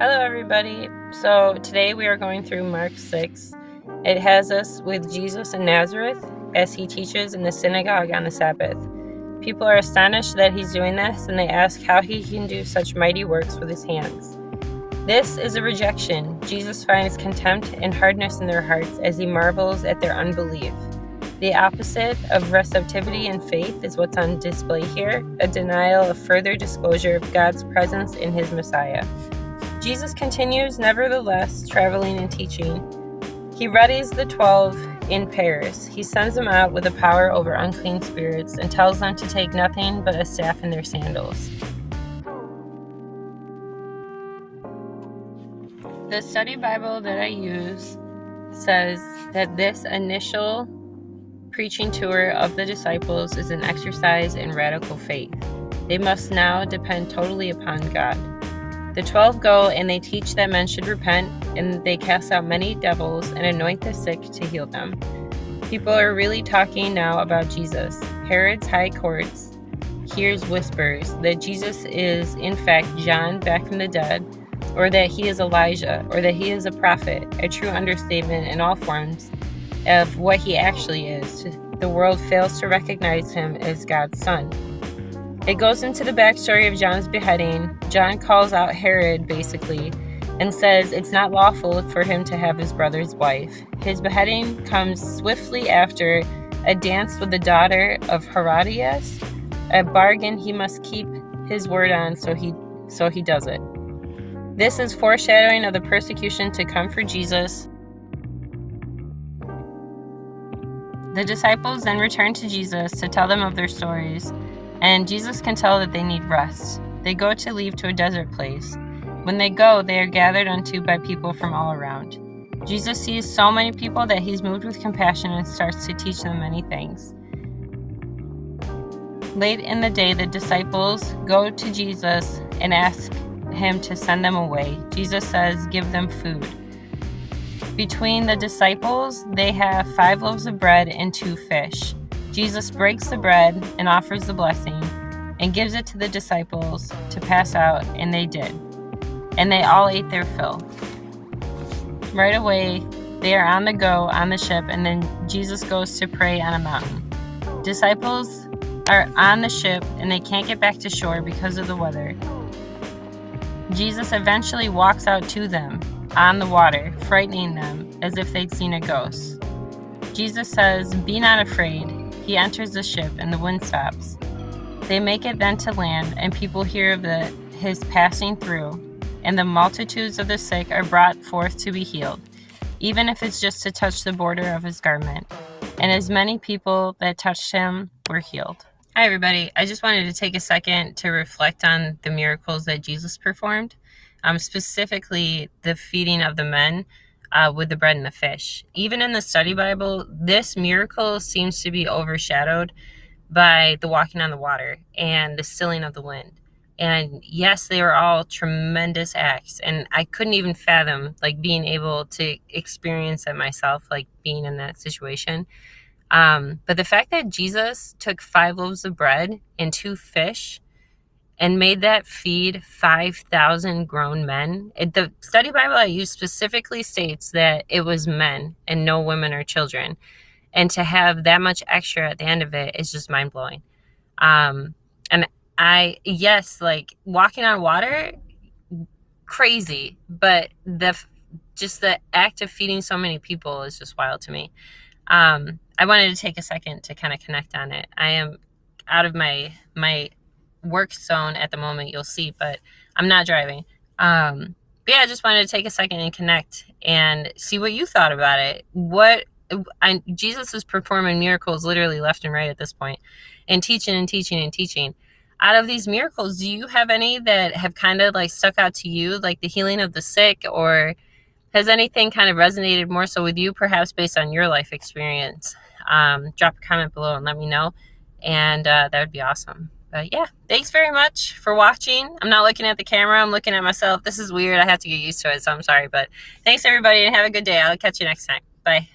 Hello, everybody. So today we are going through Mark 6. It has us with Jesus in Nazareth as he teaches in the synagogue on the Sabbath. People are astonished that he's doing this, and they ask how he can do such mighty works with his hands. This is a rejection. Jesus finds contempt and hardness in their hearts as he marvels at their unbelief. The opposite of receptivity and faith is what's on display here, a denial of further disclosure of God's presence in his Messiah. Jesus continues, nevertheless, traveling and teaching. He readies the 12 in pairs. He sends them out with a power over unclean spirits and tells them to take nothing but a staff in their sandals. The study Bible that I use says that this initial preaching tour of the disciples is an exercise in radical faith. They must now depend totally upon God. The 12 go and they teach that men should repent, and they cast out many devils and anoint the sick to heal them. People are really talking now about Jesus. Herod's high courts hears whispers that Jesus is in fact John back from the dead, or that he is Elijah, or that he is a prophet, a true understatement in all forms of what he actually is. The world fails to recognize him as God's son. It goes into the backstory of John's beheading. John calls out Herod, basically, and says it's not lawful for him to have his brother's wife. His beheading comes swiftly after a dance with the daughter of Herodias, a bargain he must keep his word on, so he does it. This is foreshadowing of the persecution to come for Jesus. The disciples then return to Jesus to tell them of their stories, and Jesus can tell that they need rest. They go to leave to a desert place. When they go, they are gathered unto by people from all around. Jesus sees so many people that he's moved with compassion and starts to teach them many things. Late in the day, the disciples go to Jesus and ask him to send them away. Jesus says, "Give them food." Between the disciples, they have 5 loaves of bread and 2 fish. Jesus breaks the bread and offers the blessing and gives it to the disciples to pass out, and they did. And they all ate their fill. Right away, they are on the go on the ship, and then Jesus goes to pray on a mountain. Disciples are on the ship, and they can't get back to shore because of the weather. Jesus eventually walks out to them on the water, frightening them as if they'd seen a ghost. Jesus says, "Be not afraid." He enters the ship, and the wind stops. They make it then to land, and people hear of his passing through, and the multitudes of the sick are brought forth to be healed, even if it's just to touch the border of his garment. And as many people that touched him were healed. Hi, everybody. I just wanted to take a second to reflect on the miracles that Jesus performed, specifically the feeding of the men with the bread and the fish. Even in the study Bible, this miracle seems to be overshadowed by the walking on the water and the stilling of the wind. And yes, they were all tremendous acts, and I couldn't even fathom being able to experience it myself, being in that situation. But the fact that Jesus took 5 loaves of bread and 2 fish and made that feed 5,000 grown men. The study Bible I use specifically states that it was men and no women or children. And to have that much extra at the end of it is just mind-blowing. And walking on water, crazy. But the act of feeding so many people is just wild to me. I wanted to take a second to kind of connect on it. I am out of my work zone at the moment, you'll see, but I'm not driving. But yeah, I just wanted to take a second and connect and see what you thought about it. Jesus is performing miracles literally left and right at this point, and teaching and teaching and teaching. Out of these miracles, do you have any that have kind of stuck out to you, like the healing of the sick, or has anything kind of resonated more so with you, perhaps based on your life experience? Drop a comment below and let me know, and that would be awesome. But yeah, thanks very much for watching. I'm not looking at the camera. I'm looking at myself. This is weird. I have to get used to it, so I'm sorry. But thanks, everybody, and have a good day. I'll catch you next time. Bye.